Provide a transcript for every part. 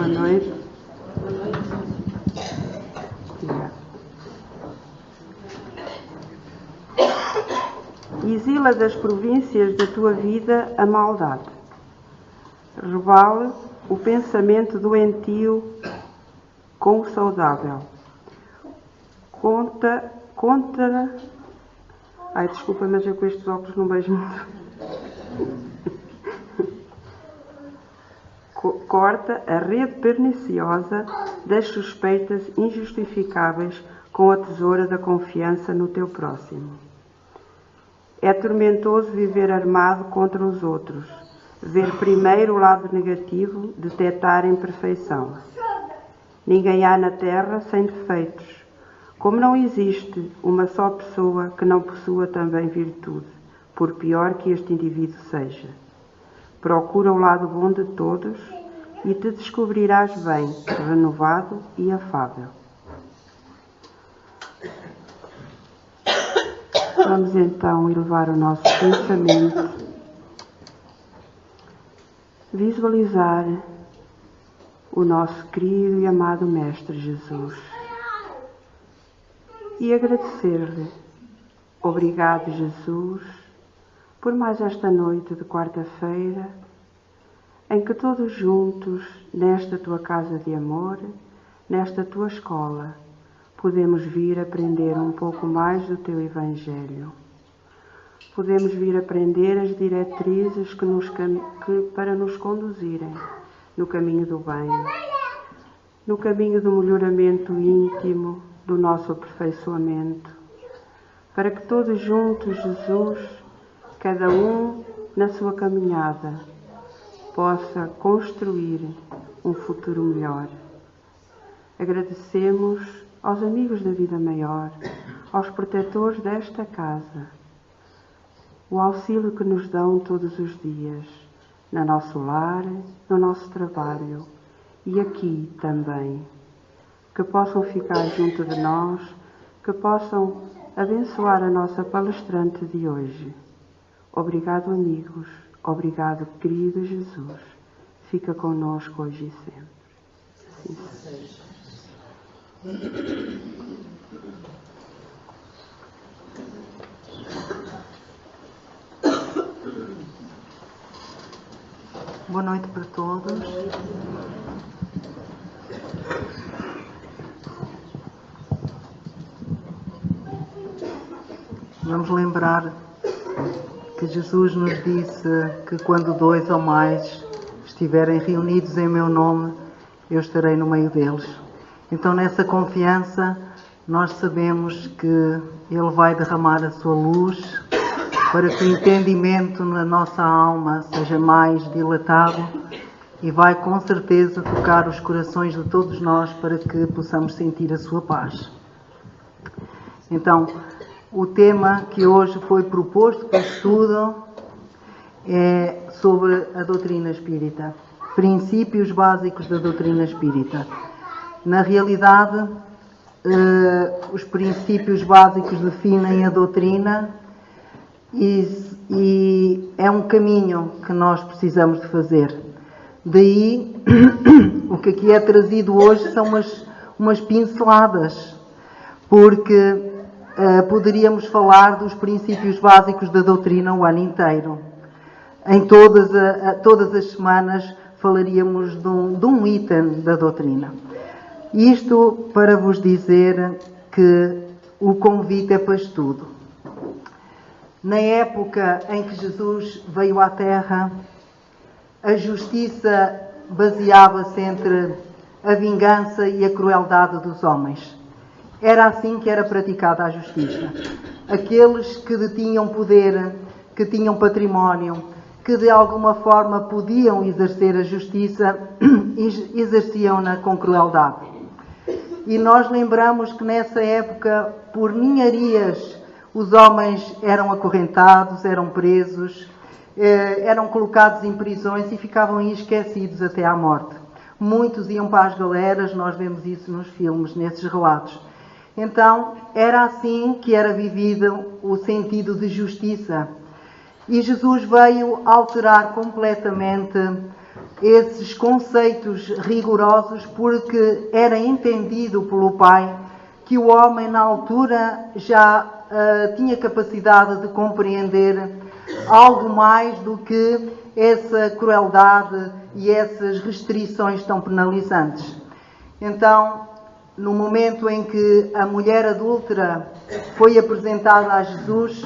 Boa noite. Exila das províncias da tua vida a maldade. Rebale o pensamento doentio com o saudável. Desculpa, mas eu com estes óculos não vejo muito. Corta a rede perniciosa das suspeitas injustificáveis com a tesoura da confiança no teu próximo. É tormentoso viver armado contra os outros, ver primeiro o lado negativo, detectar a imperfeição. Ninguém há na terra sem defeitos, como não existe uma só pessoa que não possua também virtude, por pior que este indivíduo seja. Procura o lado bom de todos e te descobrirás bem, renovado e afável. Vamos então elevar o nosso pensamento, visualizar o nosso querido e amado Mestre Jesus e agradecer-lhe. Obrigado, Jesus, por mais esta noite de quarta-feira, em que todos juntos, nesta tua casa de amor, nesta tua escola, podemos vir aprender um pouco mais do teu Evangelho. Podemos vir aprender as diretrizes para nos conduzirem no caminho do bem, no caminho do melhoramento íntimo, do nosso aperfeiçoamento, para que todos juntos, Jesus, cada um na sua caminhada, possa construir um futuro melhor. Agradecemos aos amigos da vida maior, aos protetores desta casa, o auxílio que nos dão todos os dias, no nosso lar, no nosso trabalho e aqui também, que possam ficar junto de nós, que possam abençoar a nossa palestrante de hoje. Obrigado, amigos. Obrigado, querido Jesus. Fica conosco hoje e sempre. Assim seja. Boa noite para todos. Vamos lembrar que Jesus nos disse que quando 2 ou mais estiverem reunidos em meu nome, eu estarei no meio deles. Então, nessa confiança, nós sabemos que Ele vai derramar a sua luz para que o entendimento na nossa alma seja mais dilatado e vai com certeza tocar os corações de todos nós para que possamos sentir a sua paz. Então, o tema que hoje foi proposto para estudo é sobre a doutrina espírita, princípios básicos da doutrina espírita. Na realidade, os princípios básicos definem a doutrina e é um caminho que nós precisamos de fazer. Daí, o que aqui é trazido hoje são umas pinceladas, porque poderíamos falar dos princípios básicos da doutrina o ano inteiro. Em todas as semanas falaríamos de um item da doutrina. Isto para vos dizer que o convite é para estudo. Na época em que Jesus veio à Terra, a justiça baseava-se entre a vingança e a crueldade dos homens. Era assim que era praticada a justiça. Aqueles que detinham poder, que tinham património, que de alguma forma podiam exercer a justiça, exerciam-na com crueldade. E nós lembramos que nessa época, por ninharias, os homens eram acorrentados, eram presos, eram colocados em prisões e ficavam esquecidos até à morte. Muitos iam para as galeras, nós vemos isso nos filmes, nesses relatos. Então, era assim que era vivido o sentido de justiça. E Jesus veio alterar completamente esses conceitos rigorosos, porque era entendido pelo Pai que o homem na altura já tinha capacidade de compreender algo mais do que essa crueldade e essas restrições tão penalizantes. Então, no momento em que a mulher adúltera foi apresentada a Jesus,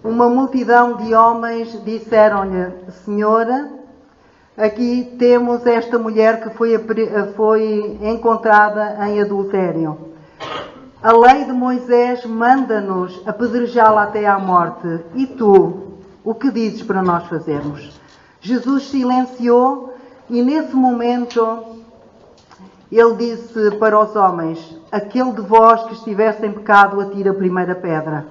uma multidão de homens disseram-lhe: Senhora, aqui temos esta mulher que foi encontrada em adultério. A lei de Moisés manda-nos apedrejá-la até à morte. E tu, o que dizes para nós fazermos? Jesus silenciou e nesse momento ele disse para os homens: aquele de vós que estivesse em pecado atire a primeira pedra.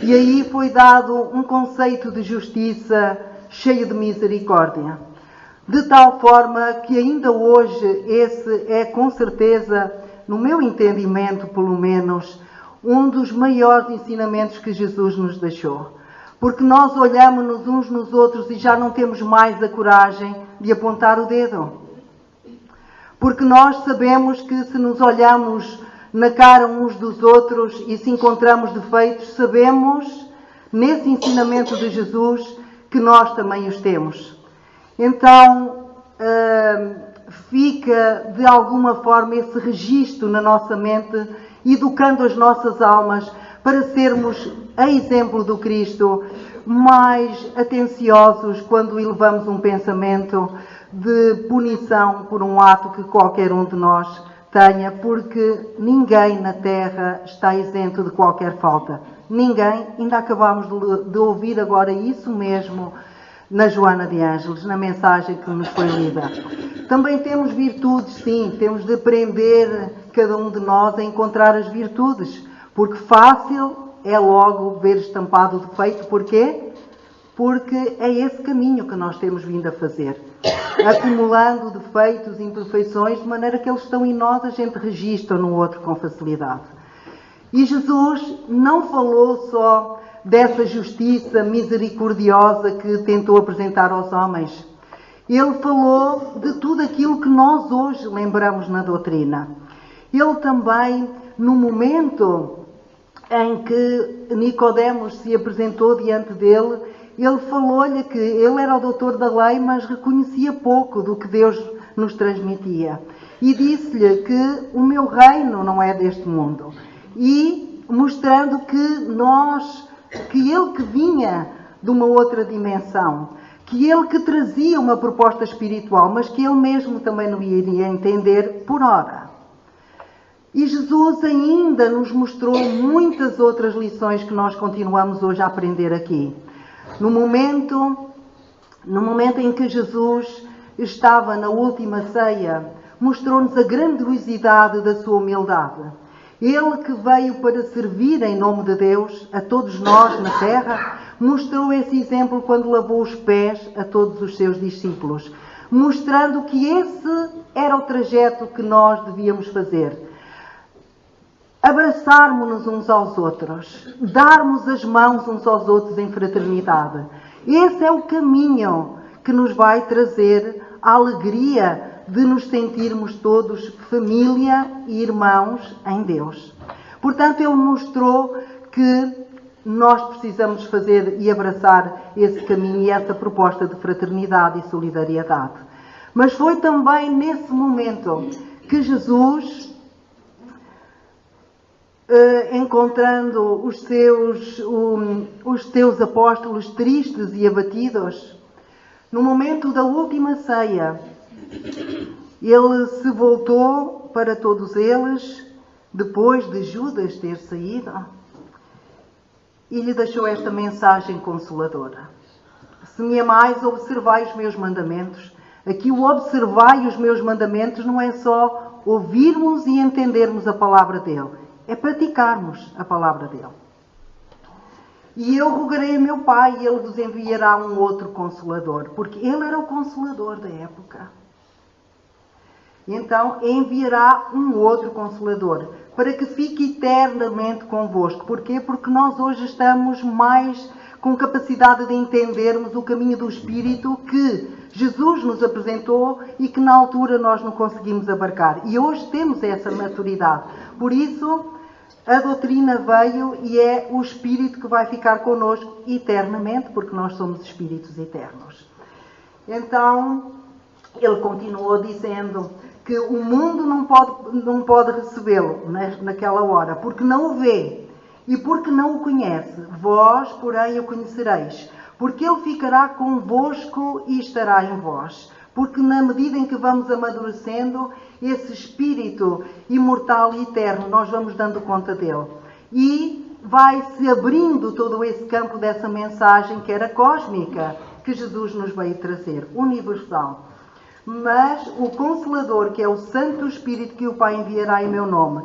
E aí foi dado um conceito de justiça cheio de misericórdia. De tal forma que ainda hoje esse é com certeza, no meu entendimento pelo menos, um dos maiores ensinamentos que Jesus nos deixou. Porque nós olhamos-nos uns nos outros e já não temos mais a coragem de apontar o dedo. Porque nós sabemos que se nos olhamos na cara uns dos outros e se encontramos defeitos, sabemos, nesse ensinamento de Jesus, que nós também os temos. Então, fica de alguma forma esse registro na nossa mente, educando as nossas almas para sermos, a exemplo do Cristo, mais atenciosos quando elevamos um pensamento de punição por um ato que qualquer um de nós tenha, porque ninguém na Terra está isento de qualquer falta. Ninguém. Ainda acabámos de ouvir agora isso mesmo na Joana de Ângeles, na mensagem que nos foi lida. Também temos virtudes, sim, temos de aprender, cada um de nós, a encontrar as virtudes, porque fácil é logo ver estampado o defeito. Porquê? Porque é esse caminho que nós temos vindo a fazer, acumulando defeitos e imperfeições, de maneira que eles estão em nós, a gente registra no outro com facilidade. E Jesus não falou só dessa justiça misericordiosa que tentou apresentar aos homens. Ele falou de tudo aquilo que nós hoje lembramos na doutrina. Ele também, no momento em que Nicodemos se apresentou diante dele, ele falou-lhe que ele era o doutor da lei, mas reconhecia pouco do que Deus nos transmitia. E disse-lhe que o meu reino não é deste mundo. E mostrando que ele que vinha de uma outra dimensão, que ele que trazia uma proposta espiritual, mas que ele mesmo também não iria entender por hora. E Jesus ainda nos mostrou muitas outras lições que nós continuamos hoje a aprender aqui. No momento em que Jesus estava na última ceia, mostrou-nos a grandiosidade da sua humildade. Ele que veio para servir em nome de Deus a todos nós na terra, mostrou esse exemplo quando lavou os pés a todos os seus discípulos, mostrando que esse era o trajeto que nós devíamos fazer. Abraçarmos-nos uns aos outros, darmos as mãos uns aos outros em fraternidade. Esse é o caminho que nos vai trazer a alegria de nos sentirmos todos família e irmãos em Deus. Portanto, ele mostrou que nós precisamos fazer e abraçar esse caminho e essa proposta de fraternidade e solidariedade. Mas foi também nesse momento que Jesus, encontrando os seus apóstolos tristes e abatidos, no momento da última ceia, ele se voltou para todos eles, depois de Judas ter saído, e lhe deixou esta mensagem consoladora: se me amais, observai os meus mandamentos. Aqui o observai os meus mandamentos não é só ouvirmos e entendermos a palavra dele, é praticarmos a palavra dele. E eu rogarei a meu Pai e ele vos enviará um outro Consolador, porque ele era o Consolador da época. E então enviará um outro Consolador, para que fique eternamente convosco. Porquê? Porque nós hoje estamos mais com capacidade de entendermos o caminho do Espírito que Jesus nos apresentou e que na altura nós não conseguimos abarcar. E hoje temos essa maturidade. Por isso, a doutrina veio e é o Espírito que vai ficar connosco eternamente, porque nós somos espíritos eternos. Então, ele continuou dizendo que o mundo não pode recebê-lo naquela hora, porque não o vê e porque não o conhece. Vós, porém, o conhecereis, porque ele ficará convosco e estará em vós. Porque na medida em que vamos amadurecendo, esse Espírito imortal e eterno, nós vamos dando conta dele. E vai-se abrindo todo esse campo dessa mensagem que era cósmica, que Jesus nos veio trazer, universal. Mas o Consolador, que é o Santo Espírito que o Pai enviará em meu nome,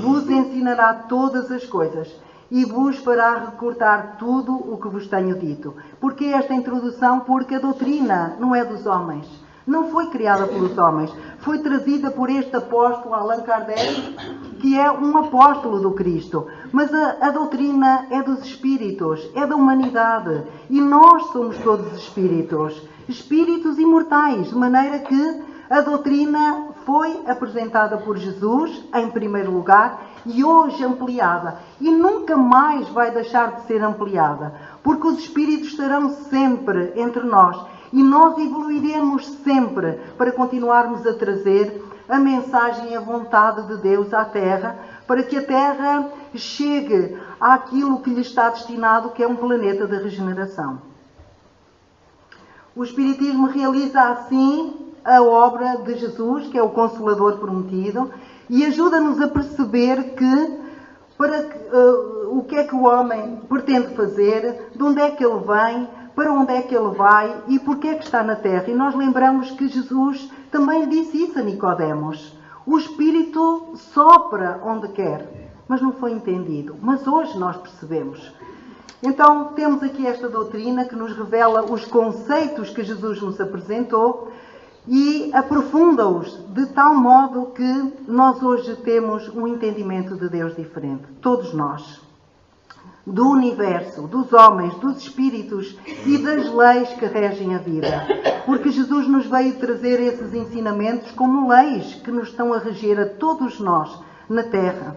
vos ensinará todas as coisas e vos fará recordar tudo o que vos tenho dito. Porque esta introdução? Porque a doutrina não é dos homens. Não foi criada pelos homens. Foi trazida por este apóstolo, Allan Kardec, que é um apóstolo do Cristo. Mas a doutrina é dos espíritos, é da humanidade. E nós somos todos espíritos. Espíritos imortais, de maneira que a doutrina foi apresentada por Jesus, em primeiro lugar, e hoje ampliada. E nunca mais vai deixar de ser ampliada, porque os espíritos estarão sempre entre nós. E nós evoluiremos sempre para continuarmos a trazer a mensagem e a vontade de Deus à Terra, para que a Terra chegue àquilo que lhe está destinado, que é um planeta de regeneração. O Espiritismo realiza assim a obra de Jesus, que é o Consolador prometido, e ajuda-nos a perceber o que é que o homem pretende fazer, de onde é que ele vem, para onde é que ele vai e porquê é que está na Terra. E nós lembramos que Jesus também disse isso a Nicodemos. O Espírito sopra onde quer, mas não foi entendido. Mas hoje nós percebemos. Então temos aqui esta doutrina que nos revela os conceitos que Jesus nos apresentou e aprofunda-os de tal modo que nós hoje temos um entendimento de Deus diferente. Todos nós. Do universo, dos homens, dos espíritos e das leis que regem a vida. Porque Jesus nos veio trazer esses ensinamentos como leis que nos estão a reger a todos nós na Terra.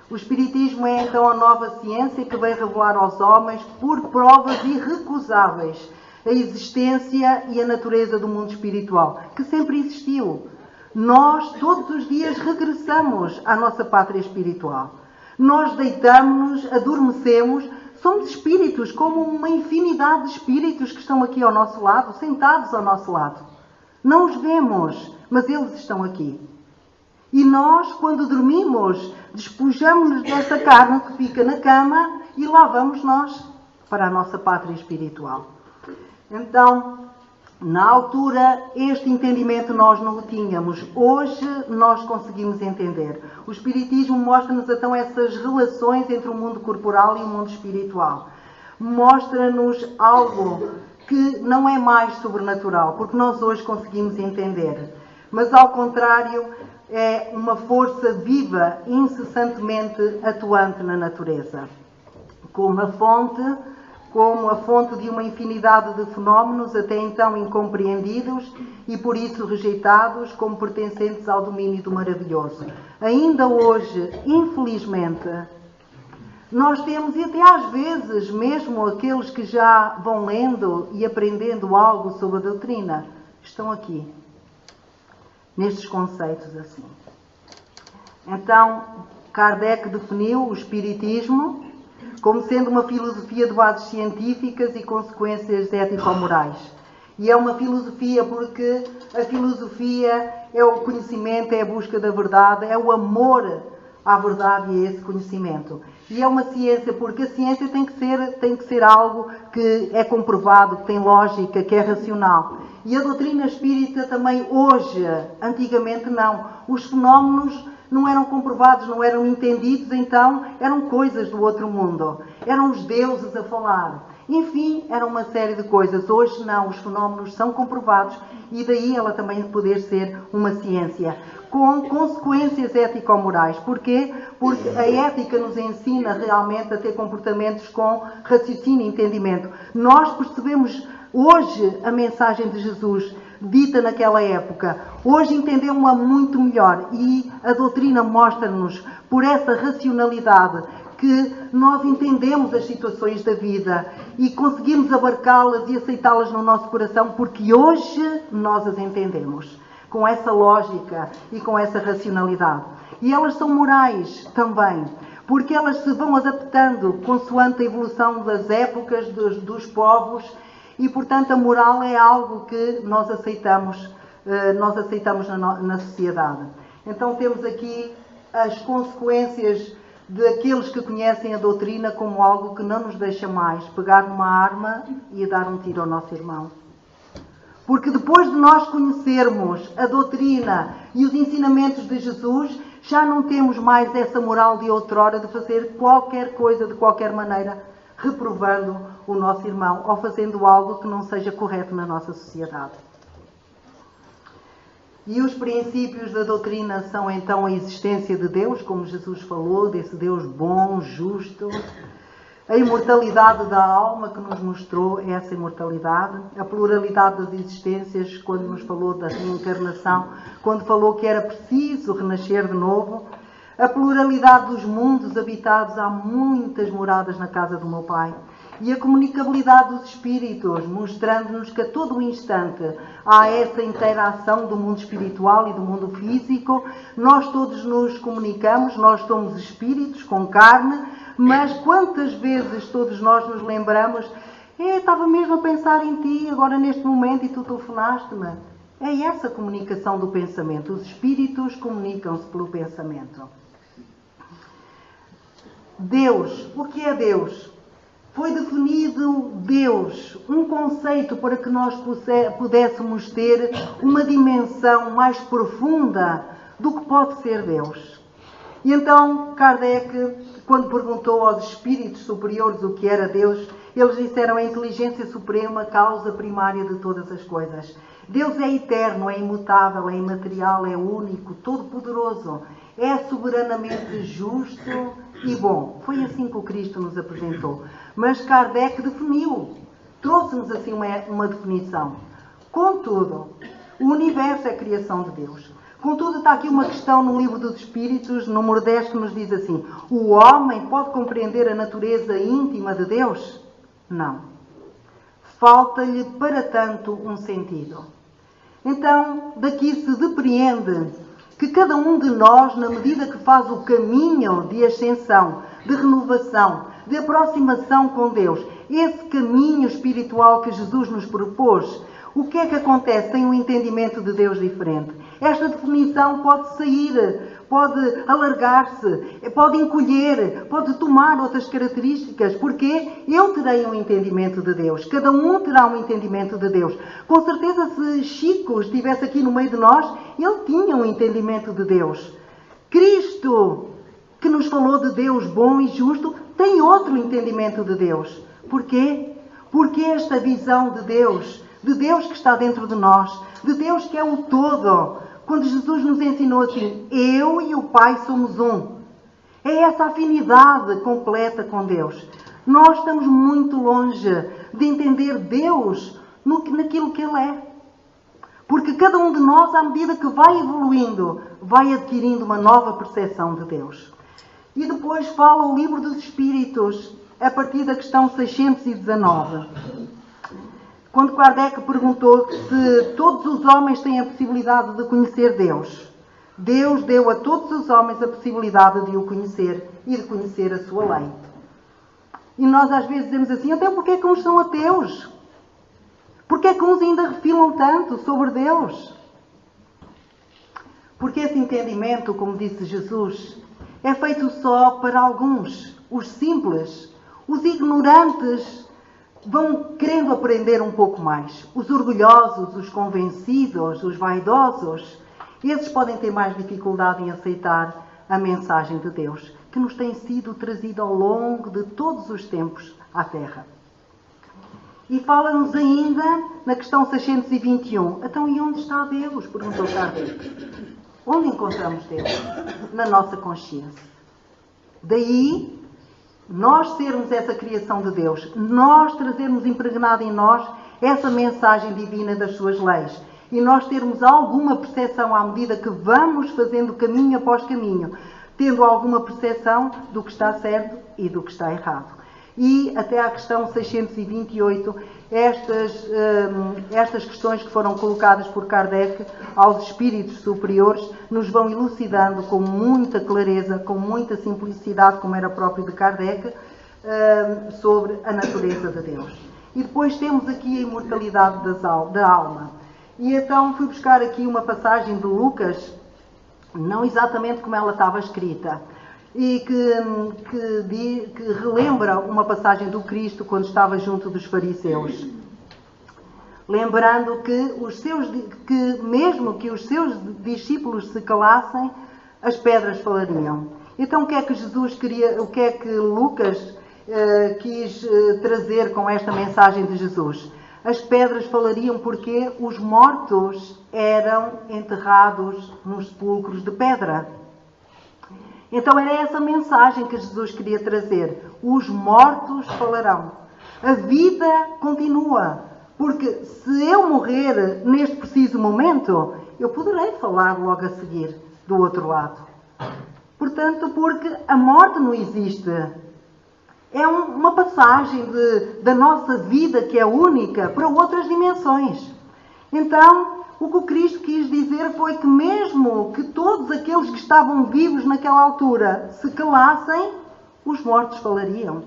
O Espiritismo é então a nova ciência que vem revelar aos homens, por provas irrecusáveis, a existência e a natureza do mundo espiritual, que sempre existiu. Nós, todos os dias, regressamos à nossa pátria espiritual. Nós deitamos-nos, adormecemos, somos espíritos, como uma infinidade de espíritos que estão aqui ao nosso lado, sentados ao nosso lado. Não os vemos, mas eles estão aqui. E nós, quando dormimos, despojamos-nos dessa carne que fica na cama e lá vamos nós para a nossa pátria espiritual. Então, na altura, este entendimento nós não o tínhamos. Hoje nós conseguimos entender. O Espiritismo mostra-nos então essas relações entre o mundo corporal e o mundo espiritual. Mostra-nos algo que não é mais sobrenatural, porque nós hoje conseguimos entender. Mas, ao contrário, é uma força viva, incessantemente atuante na natureza. Como a fonte de uma infinidade de fenómenos até então incompreendidos e por isso rejeitados como pertencentes ao domínio do maravilhoso. Ainda hoje, infelizmente, nós temos, e até às vezes mesmo aqueles que já vão lendo e aprendendo algo sobre a doutrina, estão aqui, nestes conceitos assim. Então, Kardec definiu o Espiritismo como sendo uma filosofia de bases científicas e consequências ético-morais. E é uma filosofia porque a filosofia é o conhecimento, é a busca da verdade, é o amor à verdade e a esse conhecimento. E é uma ciência porque a ciência tem que ser algo que é comprovado, que tem lógica, que é racional. E a doutrina espírita também hoje, antigamente não. Os fenómenos não eram comprovados, não eram entendidos, então eram coisas do outro mundo. Eram os deuses a falar. Enfim, era uma série de coisas. Hoje não, os fenómenos são comprovados e daí ela também poder ser uma ciência. com consequências ético-morais. Porquê? Porque a ética nos ensina realmente a ter comportamentos com raciocínio e entendimento. Nós percebemos hoje a mensagem de Jesus dita naquela época. Hoje entendemos-la muito melhor e a doutrina mostra-nos, por essa racionalidade, que nós entendemos as situações da vida e conseguimos abarcá-las e aceitá-las no nosso coração, porque hoje nós as entendemos com essa lógica e com essa racionalidade. E elas são morais também, porque elas se vão adaptando consoante a evolução das épocas, dos povos, e portanto a moral é algo que nós aceitamos na sociedade. Então temos aqui as consequências daqueles que conhecem a doutrina como algo que não nos deixa mais pegar numa arma e dar um tiro ao nosso irmão. Porque depois de nós conhecermos a doutrina e os ensinamentos de Jesus, já não temos mais essa moral de outrora de fazer qualquer coisa de qualquer maneira, reprovando o nosso irmão ou fazendo algo que não seja correto na nossa sociedade. E os princípios da doutrina são então a existência de Deus, como Jesus falou, desse Deus bom, justo, a imortalidade da alma que nos mostrou essa imortalidade, a pluralidade das existências, quando nos falou da reencarnação, quando falou que era preciso renascer de novo, a pluralidade dos mundos habitados, há muitas moradas na casa do meu Pai, e a comunicabilidade dos espíritos, mostrando-nos que a todo instante há essa interação do mundo espiritual e do mundo físico. Nós todos nos comunicamos, nós somos espíritos com carne, mas quantas vezes todos nós nos lembramos, estava mesmo a pensar em ti agora neste momento e tu telefonaste-me. É essa comunicação do pensamento. Os espíritos comunicam-se pelo pensamento. Deus. O que é Deus? Foi definido Deus, um conceito para que nós pudéssemos ter uma dimensão mais profunda do que pode ser Deus. E então Kardec, quando perguntou aos espíritos superiores o que era Deus, eles disseram a inteligência suprema, causa primária de todas as coisas. Deus é eterno, é imutável, é imaterial, é único, todo-poderoso, é soberanamente justo e bom. Foi assim que o Cristo nos apresentou. Mas Kardec definiu, trouxe-nos assim uma definição. Contudo, o universo é a criação de Deus. Contudo, está aqui uma questão no Livro dos Espíritos, número 10, que nos diz assim: o homem pode compreender a natureza íntima de Deus? Não. Falta-lhe, para tanto, um sentido. Então, daqui se depreende que cada um de nós, na medida que faz o caminho de ascensão, de renovação, de aproximação com Deus, esse caminho espiritual que Jesus nos propôs, o que é que acontece? Tem um entendimento de Deus diferente. Esta definição pode sair, pode alargar-se, pode encolher, pode tomar outras características, porque eu terei um entendimento de Deus. Cada um terá um entendimento de Deus. Com certeza, se Chico estivesse aqui no meio de nós, ele tinha um entendimento de Deus. Cristo, que nos falou de Deus bom e justo, tem outro entendimento de Deus. Porquê? Porque esta visão de Deus que está dentro de nós, de Deus que é o todo, quando Jesus nos ensinou assim, eu e o Pai somos um. É essa afinidade completa com Deus. Nós estamos muito longe de entender Deus naquilo que Ele é. Porque cada um de nós, à medida que vai evoluindo, vai adquirindo uma nova percepção de Deus. E depois fala o Livro dos Espíritos, a partir da questão 619. Quando Kardec perguntou se todos os homens têm a possibilidade de conhecer Deus, Deus deu a todos os homens a possibilidade de o conhecer e de conhecer a sua lei. E nós às vezes dizemos assim, até porque é que uns são ateus? Porque é que uns ainda refilam tanto sobre Deus? Porque esse entendimento, como disse Jesus, é feito só para alguns, os simples, os ignorantes, vão querendo aprender um pouco mais. Os orgulhosos, os convencidos, os vaidosos, esses podem ter mais dificuldade em aceitar a mensagem de Deus, que nos tem sido trazida ao longo de todos os tempos à Terra. E fala-nos ainda na questão 621. Então, e onde está Deus? Perguntou Kardec. Onde encontramos Deus? Na nossa consciência. Daí, nós sermos essa criação de Deus, nós trazermos impregnado em nós essa mensagem divina das suas leis. E nós termos alguma percepção à medida que vamos fazendo caminho após caminho, tendo alguma percepção do que está certo e do que está errado. E até à questão 628, estas questões que foram colocadas por Kardec aos espíritos superiores nos vão elucidando com muita clareza, com muita simplicidade, como era próprio de Kardec, sobre a natureza de Deus. E depois temos aqui a imortalidade da alma. E então fui buscar aqui uma passagem de Lucas, não exatamente como ela estava escrita, e que relembra uma passagem do Cristo quando estava junto dos fariseus. Lembrando que mesmo que os seus discípulos se calassem, as pedras falariam. Então o que é que Jesus queria, o que é que Lucas quis trazer com esta mensagem de Jesus? As pedras falariam porque os mortos eram enterrados nos sepulcros de pedra. Então era essa mensagem que Jesus queria trazer. Os mortos falarão. A vida continua. Porque se eu morrer neste preciso momento, eu poderei falar logo a seguir do outro lado. Portanto, porque a morte não existe. É uma passagem da nossa vida que é única para outras dimensões. Então, o que o Cristo quis dizer foi que mesmo que todos aqueles que estavam vivos naquela altura se calassem, os mortos falariam.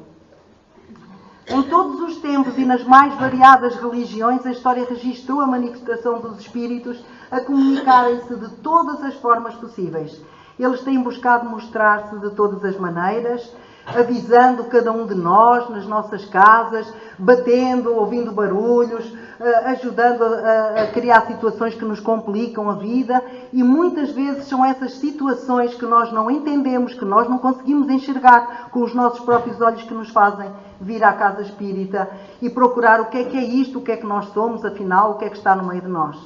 Em todos os tempos e nas mais variadas religiões, a história registrou a manifestação dos espíritos a comunicarem-se de todas as formas possíveis. Eles têm buscado mostrar-se de todas as maneiras, avisando cada um de nós nas nossas casas, batendo, ouvindo barulhos, ajudando a criar situações que nos complicam a vida, e muitas vezes são essas situações que nós não entendemos, que nós não conseguimos enxergar com os nossos próprios olhos, que nos fazem vir à casa espírita e procurar o que é isto, o que é que nós somos, afinal, o que é que está no meio de nós.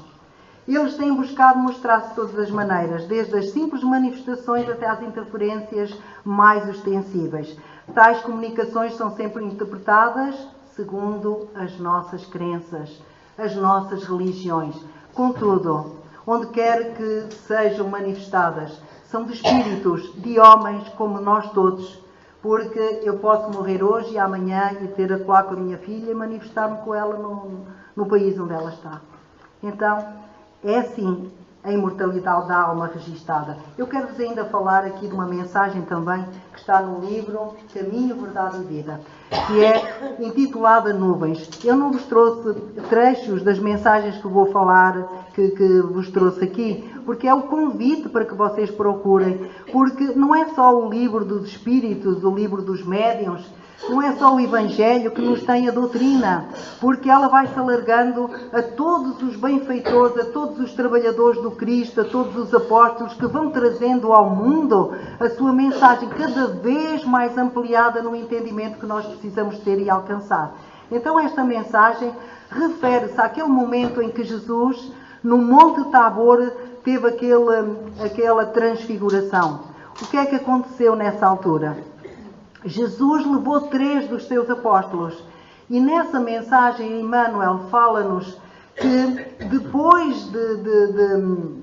Eles têm buscado mostrar-se de todas as maneiras, desde as simples manifestações até às interferências mais ostensíveis. Tais comunicações são sempre interpretadas segundo as nossas crenças, as nossas religiões. Contudo, onde quer que sejam manifestadas, são de espíritos, de homens como nós todos, porque eu posso morrer hoje e amanhã e ter a falar com a minha filha e manifestar-me com ela no país onde ela está. Então, é assim a imortalidade da alma registada. Eu quero-vos ainda falar aqui de uma mensagem também que está no livro Caminho, Verdade e Vida, que é intitulada Nuvens. Eu não vos trouxe trechos das mensagens que vou falar, que vos trouxe aqui, porque é o convite para que vocês procurem, porque não é só o livro dos espíritos, o livro dos médiuns, não é só o Evangelho que nos tem a doutrina, porque ela vai se alargando a todos os benfeitores, a todos os trabalhadores do Cristo, a todos os apóstolos que vão trazendo ao mundo a sua mensagem cada vez mais ampliada no entendimento que nós precisamos ter e alcançar. Então esta mensagem refere-se àquele momento em que Jesus, no Monte Tabor, teve aquela transfiguração. O que é que aconteceu nessa altura? Jesus levou 3 dos seus apóstolos e nessa mensagem Emmanuel fala-nos que depois de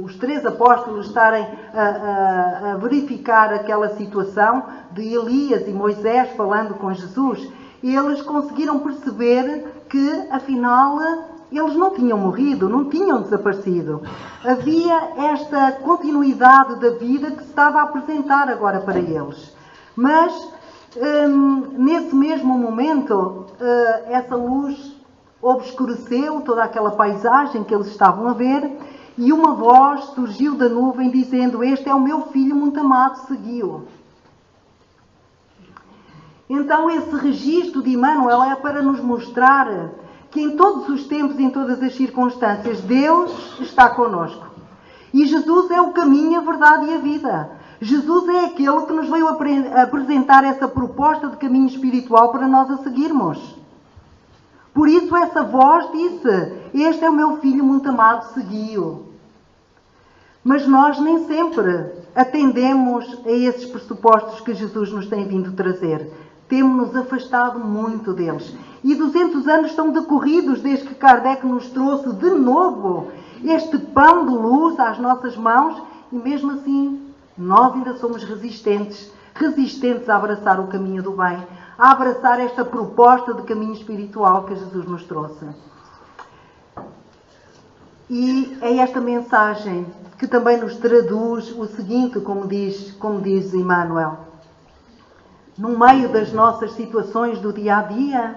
os 3 apóstolos estarem a verificar aquela situação de Elias e Moisés falando com Jesus, eles conseguiram perceber que afinal eles não tinham morrido, não tinham desaparecido. Havia esta continuidade da vida que se estava a apresentar agora para eles. Mas, nesse mesmo momento, essa luz obscureceu toda aquela paisagem que eles estavam a ver e uma voz surgiu da nuvem dizendo: "Este é o meu filho muito amado, segui-o." Então, esse registro de Emmanuel é para nos mostrar que em todos os tempos e em todas as circunstâncias Deus está connosco. E Jesus é o caminho, a verdade e a vida. Jesus é aquele que nos veio apresentar essa proposta de caminho espiritual para nós a seguirmos. Por isso essa voz disse: "Este é o meu filho muito amado, segui-o." Mas nós nem sempre atendemos a esses pressupostos que Jesus nos tem vindo trazer. Temos-nos afastado muito deles. E 200 anos estão decorridos desde que Kardec nos trouxe de novo este pão de luz às nossas mãos, e mesmo assim nós ainda somos resistentes a abraçar o caminho do bem, a abraçar esta proposta de caminho espiritual que Jesus nos trouxe. E é esta mensagem que também nos traduz o seguinte, como diz Emmanuel. No meio das nossas situações do dia a dia,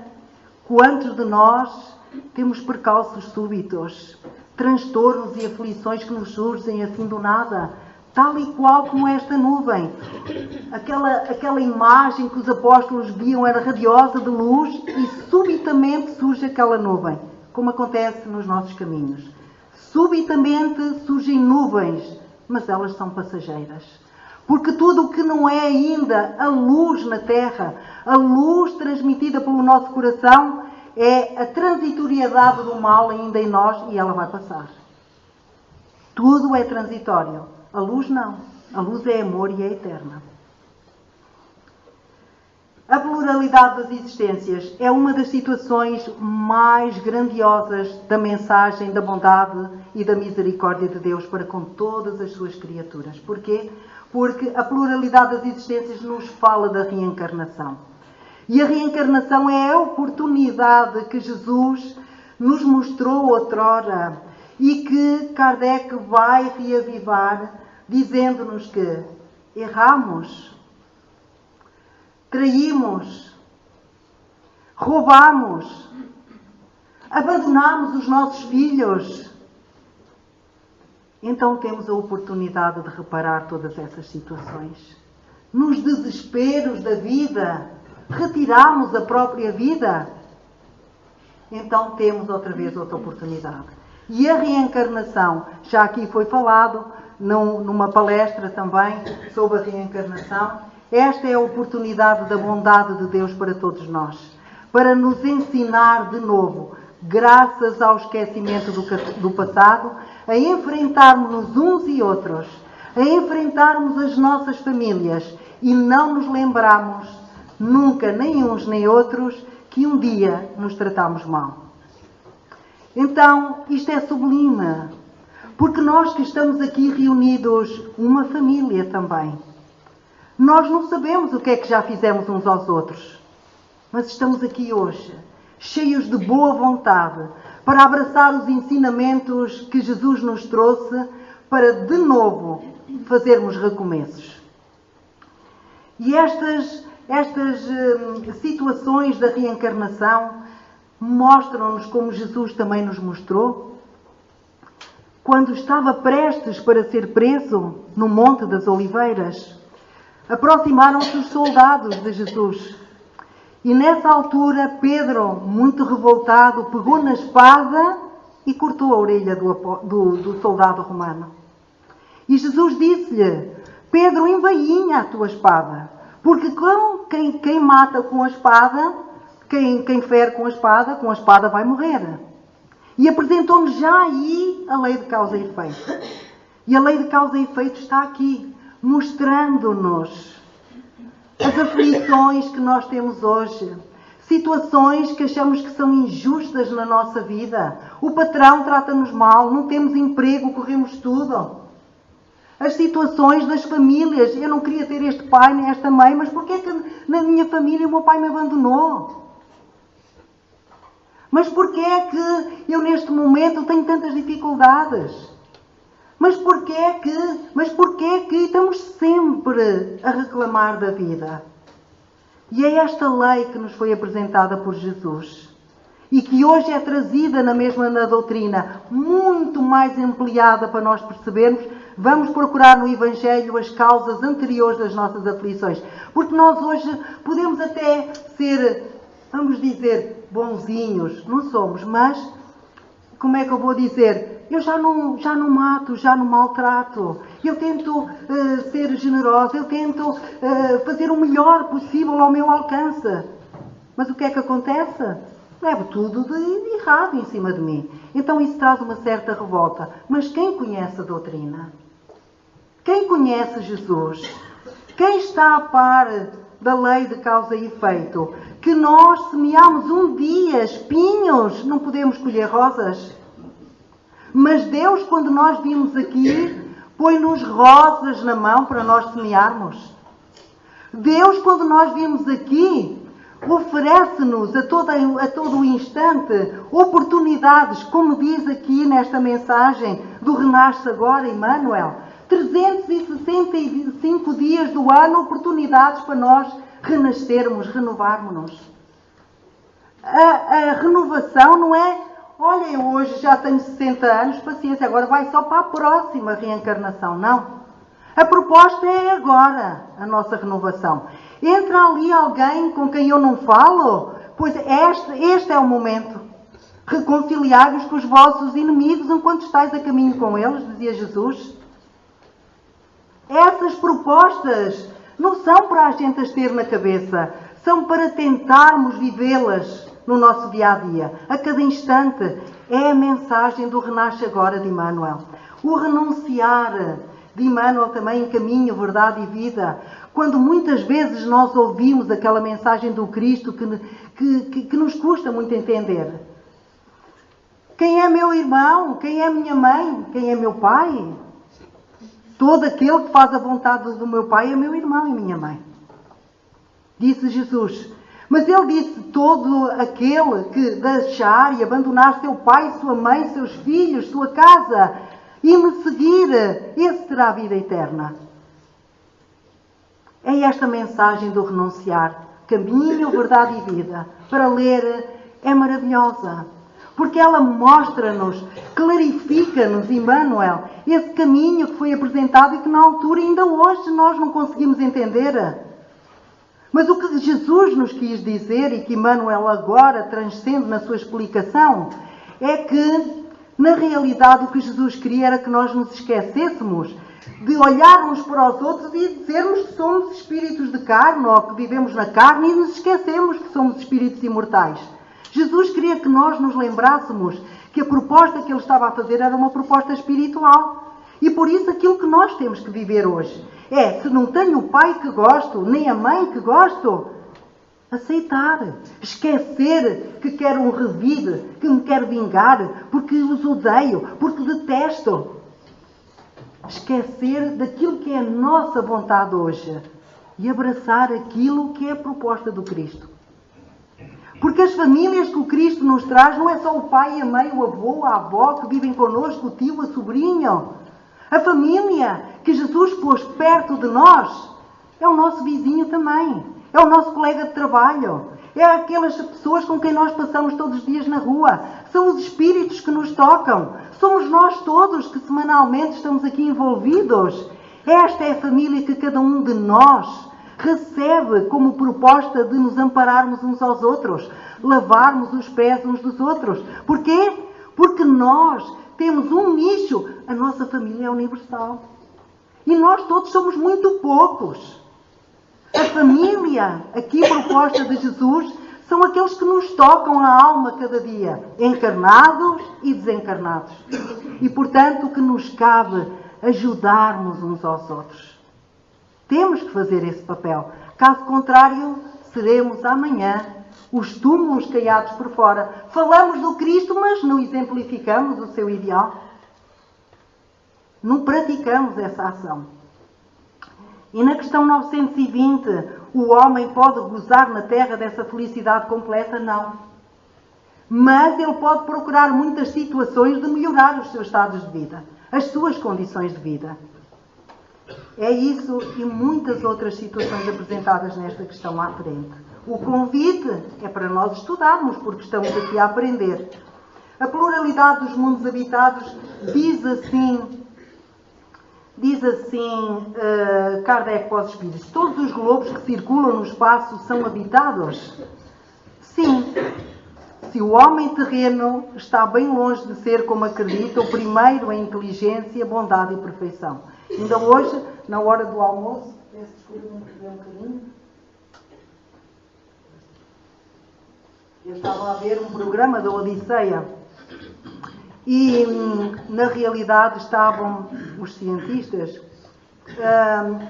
quantos de nós temos percalços súbitos, transtornos e aflições que nos surgem assim do nada, tal e qual como esta nuvem. Aquela imagem que os apóstolos viam era radiosa de luz e subitamente surge aquela nuvem, como acontece nos nossos caminhos. Subitamente surgem nuvens, mas elas são passageiras. Porque tudo o que não é ainda a luz na terra, a luz transmitida pelo nosso coração, é a transitoriedade do mal ainda em nós, e ela vai passar. Tudo é transitório. A luz não. A luz é amor e é eterna. A pluralidade das existências é uma das situações mais grandiosas da mensagem da bondade e da misericórdia de Deus para com todas as suas criaturas. Porquê? Porque a pluralidade das existências nos fala da reencarnação. E a reencarnação é a oportunidade que Jesus nos mostrou outrora e que Kardec vai reavivar, dizendo-nos que erramos, traímos, roubamos, abandonamos os nossos filhos. Então temos a oportunidade de reparar todas essas situações. Nos desesperos da vida, retiramos a própria vida. Então temos outra vez outra oportunidade. E a reencarnação, já aqui foi falado, numa palestra também, sobre a reencarnação, esta é a oportunidade da bondade de Deus para todos nós, para nos ensinar de novo, graças ao esquecimento do passado, a enfrentarmos uns e outros, a enfrentarmos as nossas famílias e não nos lembrarmos nunca, nem uns nem outros, que um dia nos tratamos mal. Então, isto é sublime, porque nós que estamos aqui reunidos, uma família também, nós não sabemos o que é que já fizemos uns aos outros, mas estamos aqui hoje, cheios de boa vontade, para abraçar os ensinamentos que Jesus nos trouxe, para de novo fazermos recomeços. E estas situações da reencarnação mostram-nos, como Jesus também nos mostrou, quando estava prestes para ser preso no Monte das Oliveiras, aproximaram-se os soldados de Jesus. E nessa altura, Pedro, muito revoltado, pegou na espada e cortou a orelha do soldado romano. E Jesus disse-lhe: Pedro, envainha a tua espada, porque quem mata com a espada, quem fere com a espada vai morrer. E apresentou-nos já aí a lei de causa e efeito. E a lei de causa e efeito está aqui, mostrando-nos as aflições que nós temos hoje, situações que achamos que são injustas na nossa vida. O patrão trata-nos mal, não temos emprego, corremos tudo. As situações das famílias, eu não queria ter este pai nem esta mãe, mas porquê é que na minha família o meu pai me abandonou? Mas porquê é que eu neste momento tenho tantas dificuldades? Mas porquê é que estamos sempre a reclamar da vida? E é esta lei que nos foi apresentada por Jesus e que hoje é trazida na doutrina, muito mais ampliada para nós percebermos. Vamos procurar no Evangelho as causas anteriores das nossas aflições. Porque nós hoje podemos até ser, vamos dizer, bonzinhos. Não somos, mas, como é que eu vou dizer? Eu já não mato, já não maltrato. Eu tento ser generosa, eu tento fazer o melhor possível ao meu alcance. Mas o que é que acontece? Levo tudo de errado em cima de mim. Então isso traz uma certa revolta. Mas quem conhece a doutrina? Quem conhece Jesus, quem está a par da lei de causa e efeito, que nós semeamos um dia espinhos, não podemos colher rosas. Mas Deus, quando nós vimos aqui, põe-nos rosas na mão para nós semearmos. Deus, quando nós vimos aqui, oferece-nos a todo o instante oportunidades, como diz aqui nesta mensagem do Renasce Agora, Emmanuel, 365 dias do ano, oportunidades para nós renascermos, renovarmos-nos. A renovação não é, olha, eu hoje já tenho 60 anos, paciência, agora vai só para a próxima reencarnação. Não. A proposta é agora, a nossa renovação. Entra ali alguém com quem eu não falo? Pois este é o momento. Reconciliai-vos com os vossos inimigos enquanto estáis a caminho com eles, dizia Jesus. Essas propostas não são para a gente as ter na cabeça, são para tentarmos vivê-las no nosso dia-a-dia. A cada instante é a mensagem do Renasce Agora de Emmanuel. O renunciar de Emmanuel também em caminho, verdade e vida. Quando muitas vezes nós ouvimos aquela mensagem do Cristo que nos custa muito entender. Quem é meu irmão? Quem é minha mãe? Quem é meu pai? Todo aquele que faz a vontade do meu pai é meu irmão e minha mãe. Disse Jesus. Mas ele disse, todo aquele que deixar e abandonar seu pai, sua mãe, seus filhos, sua casa e me seguir, esse terá a vida eterna. É esta mensagem do renunciar. Caminho, verdade e vida. Para ler é maravilhosa. Porque ela mostra-nos, clarifica-nos, Emmanuel, esse caminho que foi apresentado e que na altura, ainda hoje, nós não conseguimos entender. Mas o que Jesus nos quis dizer, e que Emmanuel agora transcende na sua explicação, é que, na realidade, o que Jesus queria era que nós nos esquecêssemos de olharmos para os outros e dizermos que somos espíritos de carne, ou que vivemos na carne, e nos esquecemos que somos espíritos imortais. Jesus queria que nós nos lembrássemos que a proposta que ele estava a fazer era uma proposta espiritual. E por isso aquilo que nós temos que viver hoje é, se não tenho o pai que gosto, nem a mãe que gosto, aceitar, esquecer que quero um revide, que me quero vingar, porque os odeio, porque detesto. Esquecer daquilo que é a nossa vontade hoje e abraçar aquilo que é a proposta do Cristo. Porque as famílias que o Cristo nos traz não é só o pai, a mãe, o avô, a avó que vivem connosco, o tio, a sobrinho. A família que Jesus pôs perto de nós é o nosso vizinho também. É o nosso colega de trabalho. É aquelas pessoas com quem nós passamos todos os dias na rua. São os espíritos que nos tocam. Somos nós todos que semanalmente estamos aqui envolvidos. Esta é a família que cada um de nós recebe como proposta de nos ampararmos uns aos outros, lavarmos os pés uns dos outros. Porquê? Porque nós temos um nicho, a nossa família é universal. E nós todos somos muito poucos. A família, aqui proposta de Jesus, são aqueles que nos tocam a alma cada dia, encarnados e desencarnados. E, portanto, o que nos cabe ajudarmos uns aos outros. Temos que fazer esse papel. Caso contrário, seremos amanhã os túmulos caiados por fora. Falamos do Cristo, mas não exemplificamos o seu ideal. Não praticamos essa ação. E na questão 920, o homem pode gozar na terra dessa felicidade completa? Não. Mas ele pode procurar muitas situações de melhorar os seus estados de vida, as suas condições de vida. É isso e muitas outras situações apresentadas nesta questão à frente. O convite é para nós estudarmos, porque estamos aqui a aprender. A pluralidade dos mundos habitados diz assim Kardec para os espíritos: todos os globos que circulam no espaço são habitados? Sim. Se o homem terreno está bem longe de ser, como acredita, o primeiro em inteligência, bondade e perfeição. Ainda hoje, na hora do almoço, peço desculpa, me perdi um bocadinho. Eu estava a ver um programa da Odisseia e, na realidade, estavam os cientistas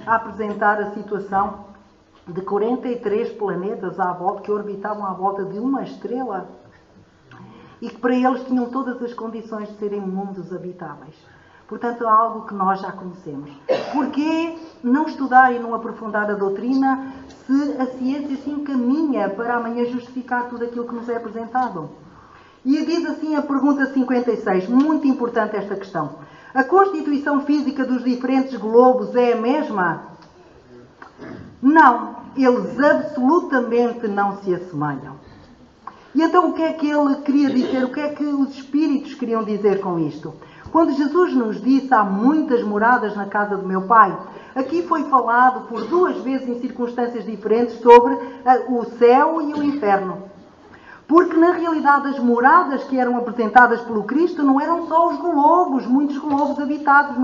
a apresentar a situação de 43 planetas à volta, que orbitavam à volta de uma estrela e que para eles tinham todas as condições de serem mundos habitáveis. Portanto, é algo que nós já conhecemos. Porquê não estudar e não aprofundar a doutrina se a ciência se encaminha para amanhã justificar tudo aquilo que nos é apresentado? E diz assim a pergunta 56, muito importante esta questão. A constituição física dos diferentes globos é a mesma? Não, eles absolutamente não se assemelham. E então o que é que ele queria dizer? O que é que os espíritos queriam dizer com isto? Quando Jesus nos disse há muitas moradas na casa do meu Pai, aqui foi falado por 2 vezes em circunstâncias diferentes sobre o céu e o inferno. Porque na realidade as moradas que eram apresentadas pelo Cristo não eram só os globos, muitos globos habitados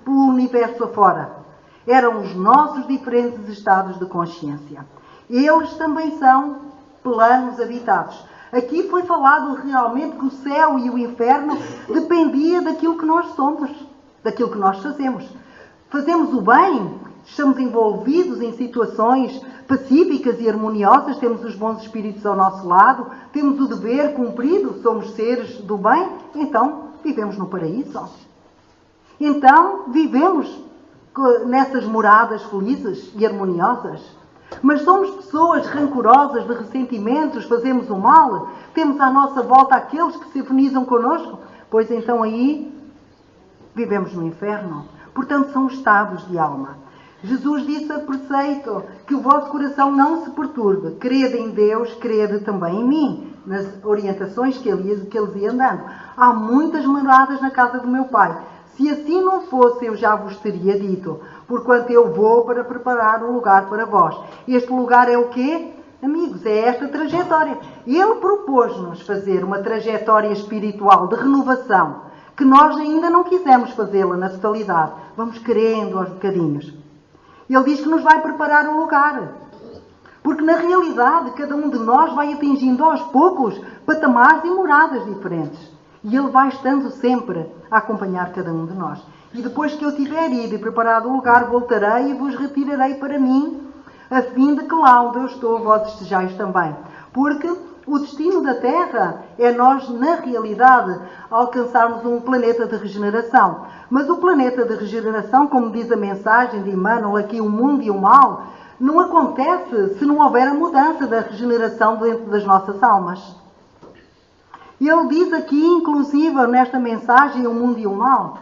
pelo universo afora. Eram os nossos diferentes estados de consciência. Eles também são planos habitados. Aqui foi falado realmente que o céu e o inferno dependia daquilo que nós somos, daquilo que nós fazemos. Fazemos o bem, estamos envolvidos em situações pacíficas e harmoniosas, temos os bons espíritos ao nosso lado, temos o dever cumprido, somos seres do bem, então vivemos no paraíso. Então vivemos nessas moradas felizes e harmoniosas. Mas somos pessoas rancorosas, de ressentimentos, fazemos o mal, temos à nossa volta aqueles que se afinizam connosco, pois então aí vivemos no inferno. Portanto, são estados de alma. Jesus disse a preceito que o vosso coração não se perturbe. Crede em Deus, crede também em mim, nas orientações que eles iam dando. Há muitas moradas na casa do meu Pai. Se assim não fosse, eu já vos teria dito, porquanto eu vou para preparar um lugar para vós. Este lugar é o quê? Amigos, é esta trajetória. Ele propôs-nos fazer uma trajetória espiritual de renovação, que nós ainda não quisemos fazê-la na totalidade. Vamos querendo aos bocadinhos. Ele diz que nos vai preparar um lugar. Porque na realidade, cada um de nós vai atingindo aos poucos patamares e moradas diferentes. E Ele vai estando sempre a acompanhar cada um de nós. E depois que eu tiver ido e preparado o lugar, voltarei e vos retirarei para mim, a fim de que lá onde eu estou, vós estejais também. Porque o destino da Terra é nós, na realidade, alcançarmos um planeta de regeneração. Mas o planeta de regeneração, como diz a mensagem de Emmanuel, aqui o mundo e o mal, não acontece se não houver a mudança da regeneração dentro das nossas almas. E ele diz aqui, inclusive, nesta mensagem, o mundo e o mal,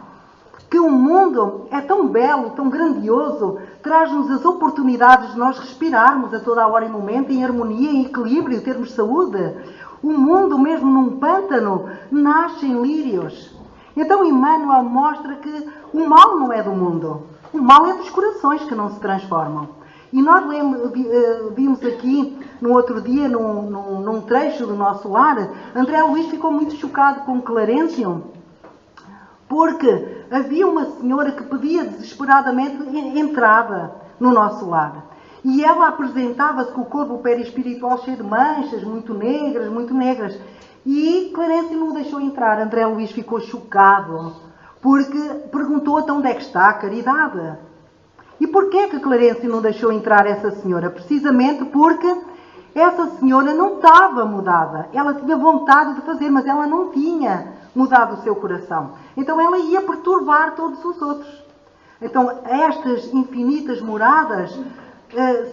que o mundo é tão belo, tão grandioso, traz-nos as oportunidades de nós respirarmos a toda a hora e momento, em harmonia, em equilíbrio, termos saúde. O mundo, mesmo num pântano, nascem lírios. Então Emmanuel mostra que o mal não é do mundo. O mal é dos corações que não se transformam. E nós vimos aqui, no outro dia, num trecho do nosso lar, André Luís ficou muito chocado com Clarencio, porque havia uma senhora que pedia desesperadamente entrada no nosso lar. E ela apresentava-se com o corpo perispiritual cheio de manchas, muito negras. E Clarencio não o deixou entrar. André Luís ficou chocado, porque perguntou até onde é que está a caridade. E porquê que Clarencio não deixou entrar essa senhora? Precisamente porque essa senhora não estava mudada. Ela tinha vontade de fazer, mas ela não tinha mudado o seu coração. Então ela ia perturbar todos os outros. Então estas infinitas moradas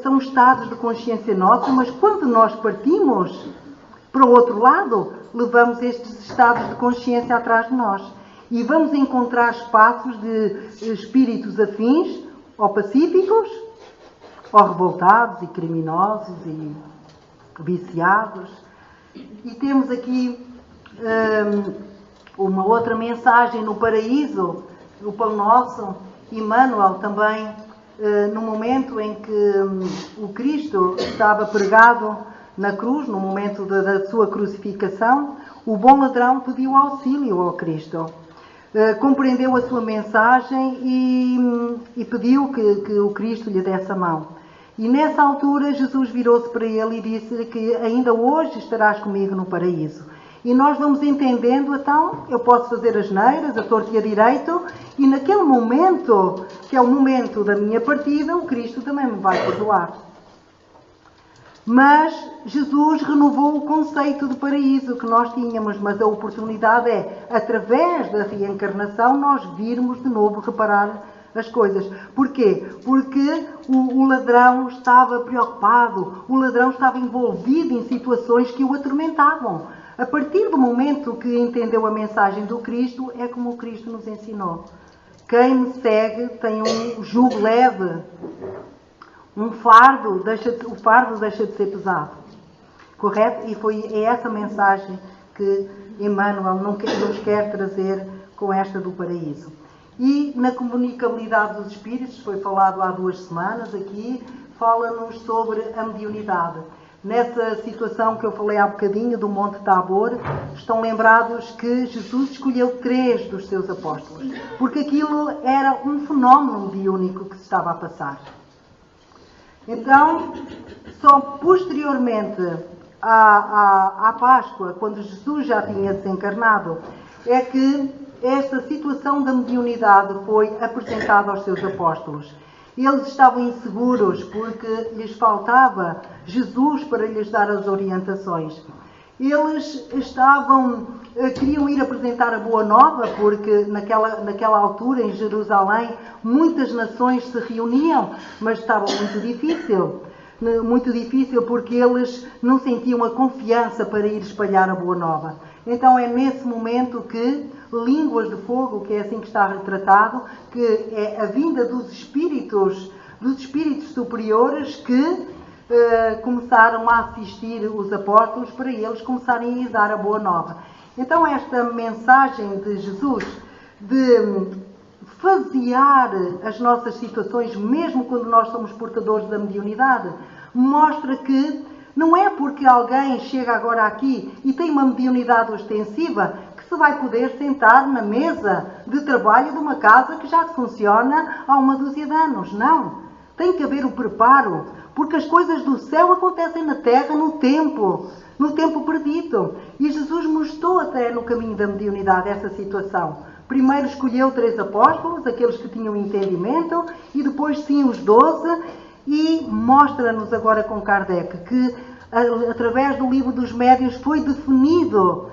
são estados de consciência nossa, mas quando nós partimos para o outro lado, levamos estes estados de consciência atrás de nós. E vamos encontrar espaços de espíritos afins, ou pacíficos, ou revoltados e criminosos e viciados. E temos aqui uma outra mensagem no paraíso, o Pão Nosso, Emmanuel também, no momento em que o Cristo estava pregado na cruz, no momento da sua crucificação, o bom ladrão pediu auxílio ao Cristo. Compreendeu a sua mensagem e pediu que o Cristo lhe desse a mão. E nessa altura Jesus virou-se para ele e disse que ainda hoje estarás comigo no paraíso. E nós vamos entendendo, então, eu posso fazer as neiras, a torta e a direito, e naquele momento, que é o momento da minha partida, o Cristo também me vai perdoar. Mas Jesus renovou o conceito de paraíso que nós tínhamos, mas a oportunidade é, através da reencarnação, nós virmos de novo reparar as coisas. Porquê? Porque o ladrão estava preocupado, o ladrão estava envolvido em situações que o atormentavam. A partir do momento que entendeu a mensagem do Cristo, é como o Cristo nos ensinou. Quem me segue tem um jugo leve. O fardo deixa de ser pesado. Correto? E é essa mensagem que Emmanuel nos quer trazer com esta do paraíso. E na comunicabilidade dos espíritos, foi falado há 2 semanas aqui, fala-nos sobre a mediunidade. Nessa situação que eu falei há bocadinho, do Monte Tabor, estão lembrados que Jesus escolheu 3 dos seus apóstolos, porque aquilo era um fenómeno mediúnico que se estava a passar. Então, só posteriormente à Páscoa, quando Jesus já tinha desencarnado, é que esta situação da mediunidade foi apresentada aos seus apóstolos. Eles estavam inseguros porque lhes faltava Jesus para lhes dar as orientações. Eles queriam ir apresentar a Boa Nova, porque naquela altura, em Jerusalém, muitas nações se reuniam, mas estava muito difícil porque eles não sentiam a confiança para ir espalhar a Boa Nova. Então é nesse momento que Línguas de Fogo, que é assim que está retratado, que é a vinda dos espíritos superiores que começaram a assistir os apóstolos para eles começarem a dar a Boa Nova. Então esta mensagem de Jesus de fasear as nossas situações, mesmo quando nós somos portadores da mediunidade, mostra que não é porque alguém chega agora aqui e tem uma mediunidade ostensiva que se vai poder sentar na mesa de trabalho de uma casa que já funciona há 1 dúzia de anos. Não. Tem que haver o preparo, porque as coisas do céu acontecem na terra no tempo perdido. E Jesus mostrou até no caminho da mediunidade essa situação. Primeiro escolheu 3 apóstolos, aqueles que tinham entendimento, e depois sim os 12, e mostra-nos agora com Kardec que, através do livro dos médiuns, foi definido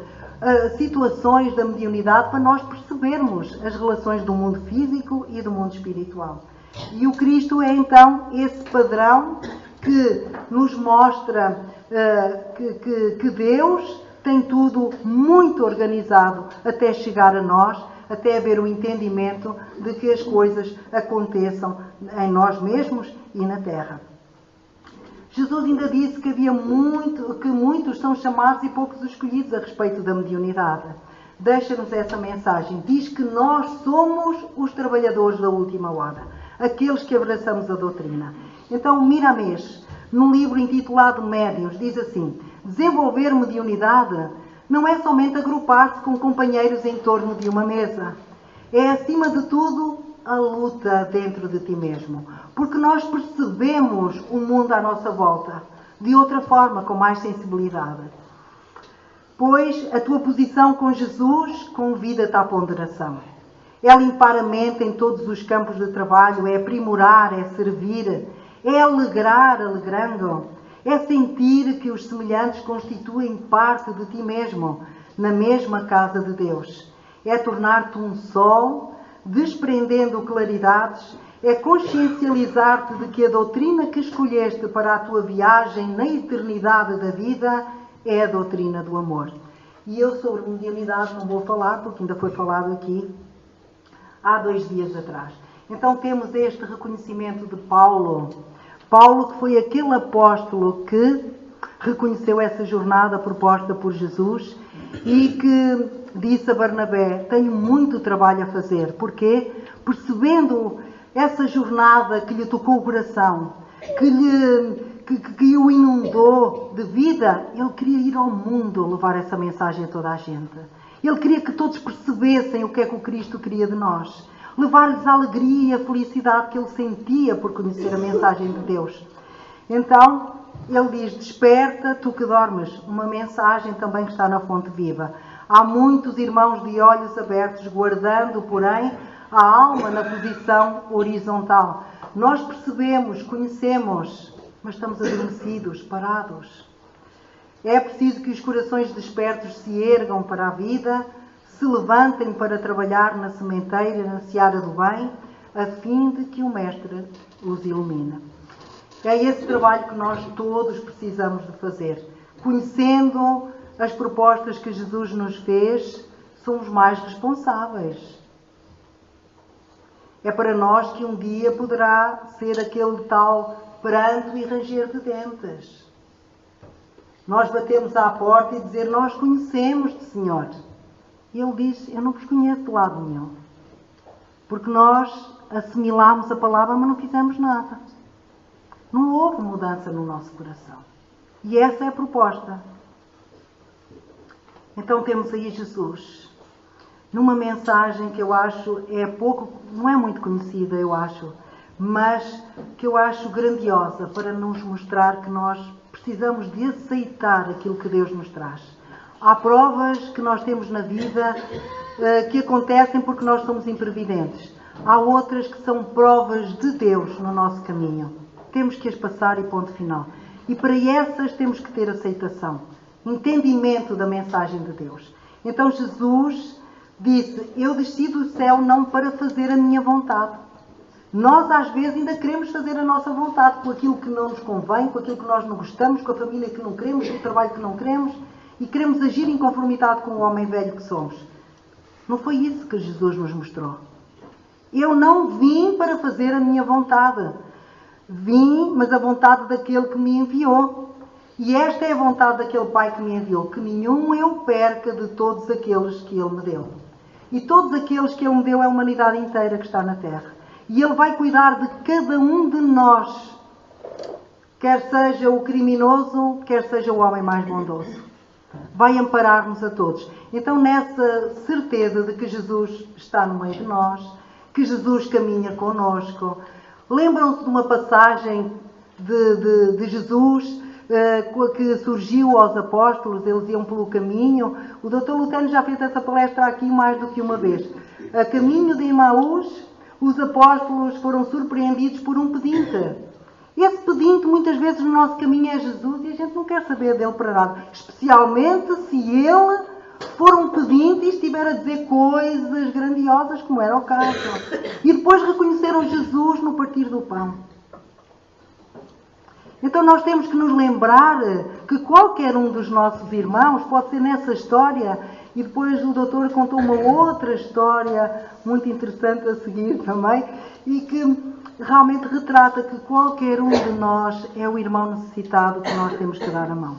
situações da mediunidade para nós percebermos as relações do mundo físico e do mundo espiritual. E o Cristo é então esse padrão que nos mostra que Deus tem tudo muito organizado até chegar a nós, até haver o entendimento de que as coisas aconteçam em nós mesmos e na Terra. Jesus ainda disse que muitos são chamados e poucos escolhidos a respeito da mediunidade. Deixa-nos essa mensagem. Diz que nós somos os trabalhadores da última hora, aqueles que abraçamos a doutrina. Então, Miramês, num livro intitulado Médiuns, diz assim: desenvolver mediunidade não é somente agrupar-se com companheiros em torno de uma mesa. É, acima de tudo, a luta dentro de ti mesmo. Porque nós percebemos o mundo à nossa volta de outra forma, com mais sensibilidade. Pois a tua posição com Jesus convida-te à ponderação. É limpar a mente em todos os campos de trabalho, é aprimorar, é servir, é alegrar, alegrando, é sentir que os semelhantes constituem parte de ti mesmo, na mesma casa de Deus. É tornar-te um sol, desprendendo claridades, é consciencializar-te de que a doutrina que escolheste para a tua viagem na eternidade da vida é a doutrina do amor. E eu sobre mediunidade não vou falar, porque ainda foi falado aqui há 2 dias atrás. Então temos este reconhecimento de Paulo. Paulo, que foi aquele apóstolo que reconheceu essa jornada proposta por Jesus e que disse a Barnabé: tenho muito trabalho a fazer. Porquê? Percebendo essa jornada que lhe tocou o coração, que o inundou de vida, ele queria ir ao mundo levar essa mensagem a toda a gente. Ele queria que todos percebessem o que é que o Cristo queria de nós. Levar-lhes a alegria e a felicidade que ele sentia por conhecer a mensagem de Deus. Então, Ele diz: desperta, tu que dormes. Uma mensagem também que está na Fonte Viva. Há muitos irmãos de olhos abertos, guardando, porém, a alma na posição horizontal. Nós percebemos, conhecemos, mas estamos adormecidos, parados. É preciso que os corações despertos se ergam para a vida, se levantem para trabalhar na sementeira, na seara do bem, a fim de que o Mestre os ilumine. É esse trabalho que nós todos precisamos de fazer. Conhecendo as propostas que Jesus nos fez, somos mais responsáveis. É para nós que um dia poderá ser aquele tal pranto e ranger de dentes. Nós batemos à porta e dizer: nós conhecemos-te, Senhor. E Ele diz: eu não vos conheço de lado nenhum. Porque nós assimilámos a palavra, mas não fizemos nada. Não houve mudança no nosso coração. E essa é a proposta. Então temos aí Jesus, numa mensagem que eu acho não é muito conhecida, eu acho, mas que eu acho grandiosa para nos mostrar que nós precisamos de aceitar aquilo que Deus nos traz. Há provas que nós temos na vida que acontecem porque nós somos imprevidentes. Há outras que são provas de Deus no nosso caminho. Temos que as passar e ponto final. E para essas temos que ter aceitação, entendimento da mensagem de Deus. Então Jesus disse: eu desci do céu não para fazer a minha vontade. Nós às vezes ainda queremos fazer a nossa vontade com aquilo que não nos convém, com aquilo que nós não gostamos, com a família que não queremos, com o trabalho que não queremos, e queremos agir em conformidade com o homem velho que somos. Não foi isso que Jesus nos mostrou. Eu não vim para fazer a minha vontade. Vim, mas a vontade daquele que me enviou. E esta é a vontade daquele Pai que me enviou, que nenhum eu perca de todos aqueles que Ele me deu. E todos aqueles que Ele me deu é a humanidade inteira que está na Terra. E Ele vai cuidar de cada um de nós, quer seja o criminoso, quer seja o homem mais bondoso. Vai amparar-nos a todos. Então, nessa certeza de que Jesus está no meio de nós, que Jesus caminha connosco, lembram-se de uma passagem de Jesus que surgiu aos apóstolos, eles iam pelo caminho. O Dr. Lutero já fez essa palestra aqui mais do que uma vez. A caminho de Emaús, os apóstolos foram surpreendidos por um pedinte. Esse pedinte muitas vezes no nosso caminho é Jesus e a gente não quer saber dele para nada. Especialmente se ele for um pedinte e estiver a dizer coisas grandiosas, como era o caso. E depois reconheceram Jesus no partir do pão. Então nós temos que nos lembrar que qualquer um dos nossos irmãos pode ser nessa história. E depois o doutor contou uma outra história muito interessante a seguir também, e que realmente retrata que qualquer um de nós é o irmão necessitado que nós temos que dar a mão.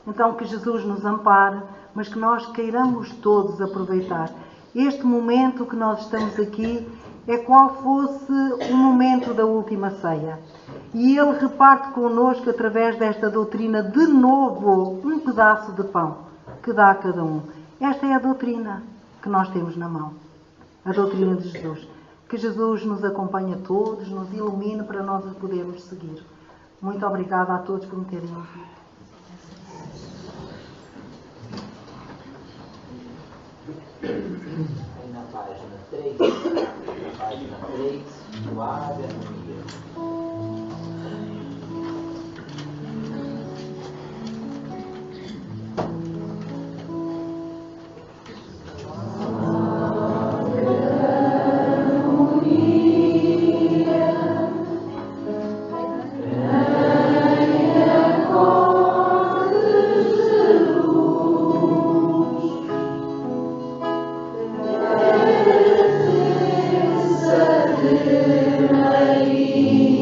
Então que Jesus nos ampare, mas que nós queiramos todos aproveitar. Este momento que nós estamos aqui é qual fosse o momento da última ceia. E Ele reparte connosco, através desta doutrina, de novo um pedaço de pão que dá a cada um. Esta é a doutrina que nós temos na mão. A doutrina de Jesus. Que Jesus nos acompanhe a todos, nos ilumine para nós o podermos seguir. Muito obrigada a todos por me terem ouvido. Aí na página 3, do Ave Maria. Maria.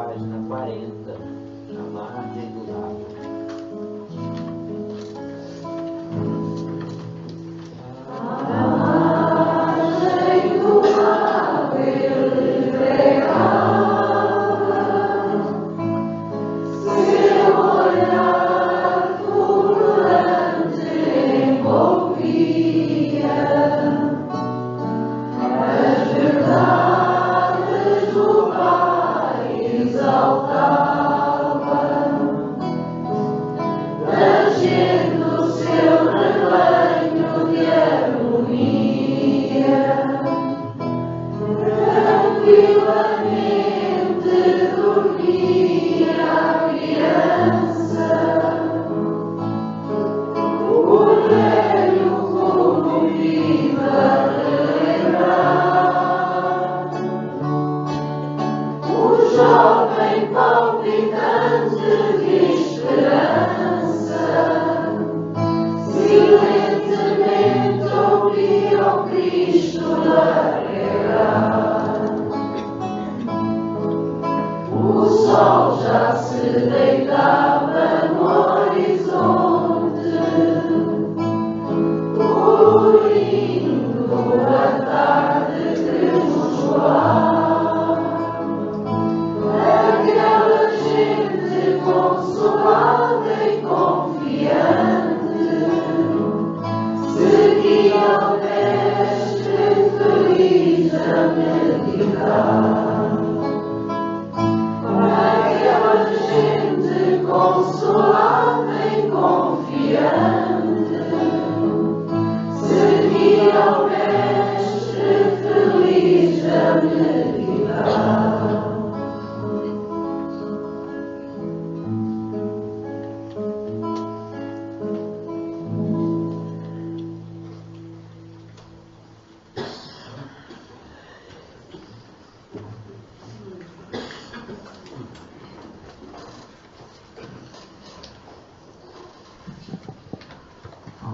página 40, na margem do lago.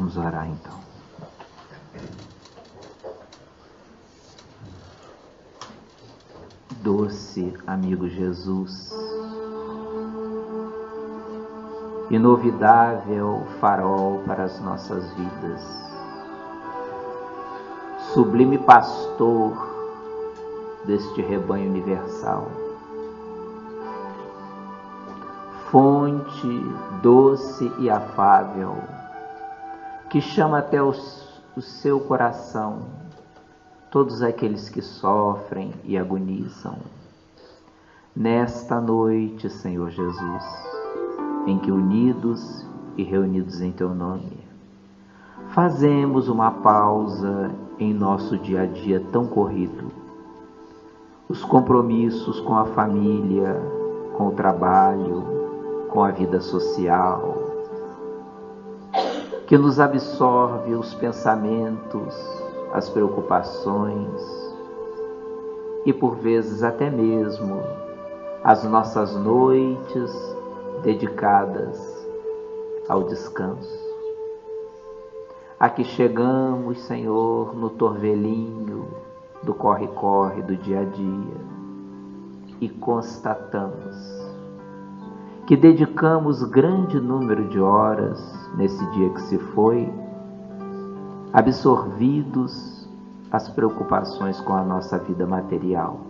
Vamos orar então. Doce amigo Jesus, inovidável farol para as nossas vidas, sublime pastor deste rebanho universal, fonte doce e afável, que chama até o seu coração todos aqueles que sofrem e agonizam. Nesta noite, Senhor Jesus, em que unidos e reunidos em Teu nome, fazemos uma pausa em nosso dia a dia tão corrido, os compromissos com a família, com o trabalho, com a vida social, que nos absorve os pensamentos, as preocupações e por vezes até mesmo as nossas noites dedicadas ao descanso. Aqui chegamos, Senhor, no torvelinho do corre-corre do dia a dia e constatamos que dedicamos grande número de horas nesse dia que se foi, absorvidos às preocupações com a nossa vida material,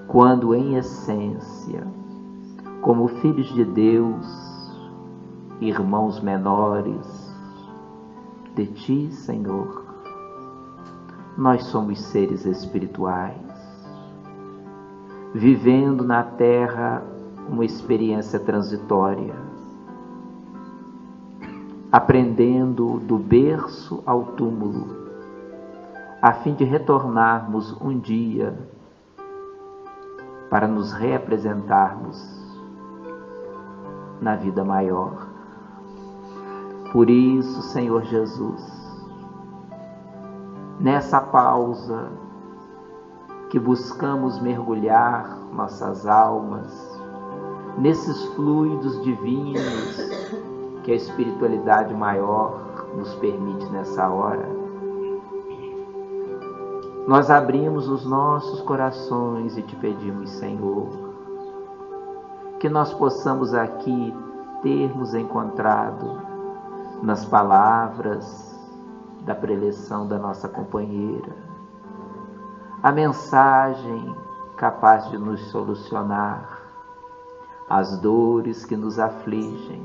quando em essência, como filhos de Deus, irmãos menores de Ti, Senhor, nós somos seres espirituais, vivendo na terra uma experiência transitória, aprendendo do berço ao túmulo, a fim de retornarmos um dia para nos reapresentarmos na vida maior. Por isso, Senhor Jesus, nessa pausa que buscamos mergulhar nossas almas nesses fluidos divinos que a espiritualidade maior nos permite nessa hora, nós abrimos os nossos corações e te pedimos, Senhor, que nós possamos aqui termos encontrado nas palavras da preleção da nossa companheira a mensagem capaz de nos solucionar as dores que nos afligem,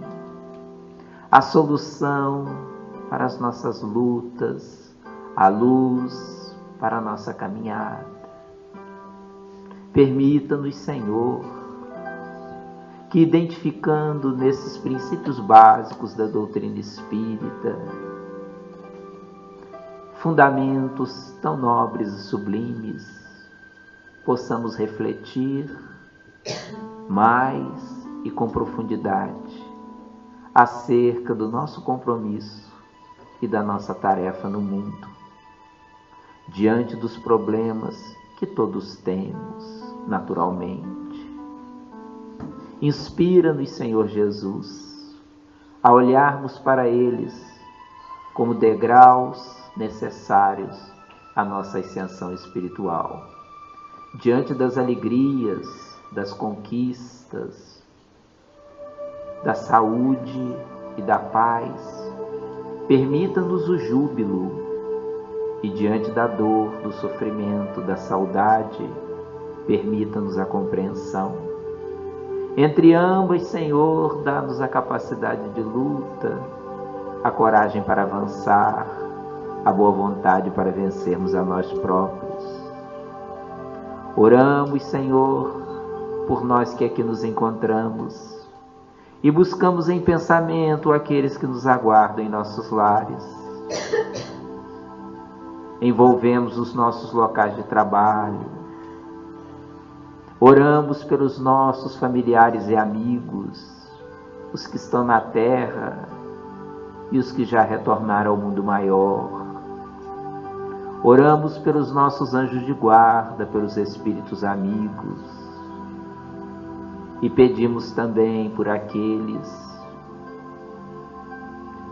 a solução para as nossas lutas, a luz para a nossa caminhada. Permita-nos, Senhor, que identificando nesses princípios básicos da doutrina espírita, fundamentos tão nobres e sublimes, possamos refletir mais e com profundidade acerca do nosso compromisso e da nossa tarefa no mundo, diante dos problemas que todos temos, naturalmente. Inspira-nos, Senhor Jesus, a olharmos para eles como degraus necessários à nossa ascensão espiritual. Diante das alegrias, das conquistas, da saúde e da paz, permita-nos o júbilo, e diante da dor, do sofrimento, da saudade, permita-nos a compreensão. Entre ambas, Senhor, dá-nos a capacidade de luta, a coragem para avançar, a boa vontade para vencermos a nós próprios. Oramos, Senhor, por nós que aqui nos encontramos e buscamos em pensamento aqueles que nos aguardam em nossos lares. Envolvemos os nossos locais de trabalho. Oramos pelos nossos familiares e amigos, os que estão na terra e os que já retornaram ao mundo maior. Oramos pelos nossos anjos de guarda, pelos espíritos amigos. E pedimos também por aqueles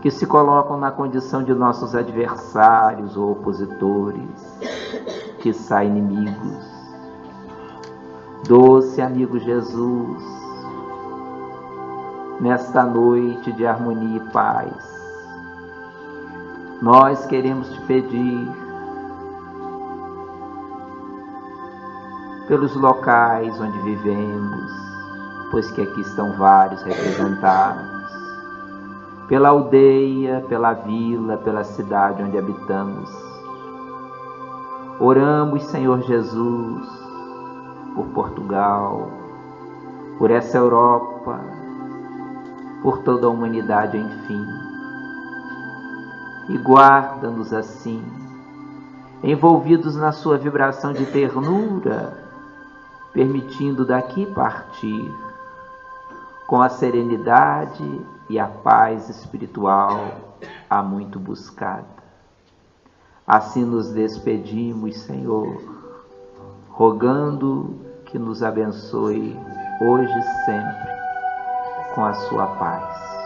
que se colocam na condição de nossos adversários ou opositores, quiçá inimigos. Doce amigo Jesus, nesta noite de harmonia e paz, nós queremos te pedir pelos locais onde vivemos, pois que aqui estão vários representados, pela aldeia, pela vila, pela cidade onde habitamos. Oramos, Senhor Jesus, por Portugal, por essa Europa, por toda a humanidade, enfim. E guarda-nos assim, envolvidos na sua vibração de ternura, permitindo daqui partir com a serenidade e a paz espiritual há muito buscada. Assim nos despedimos, Senhor, rogando que nos abençoe hoje e sempre com a sua paz.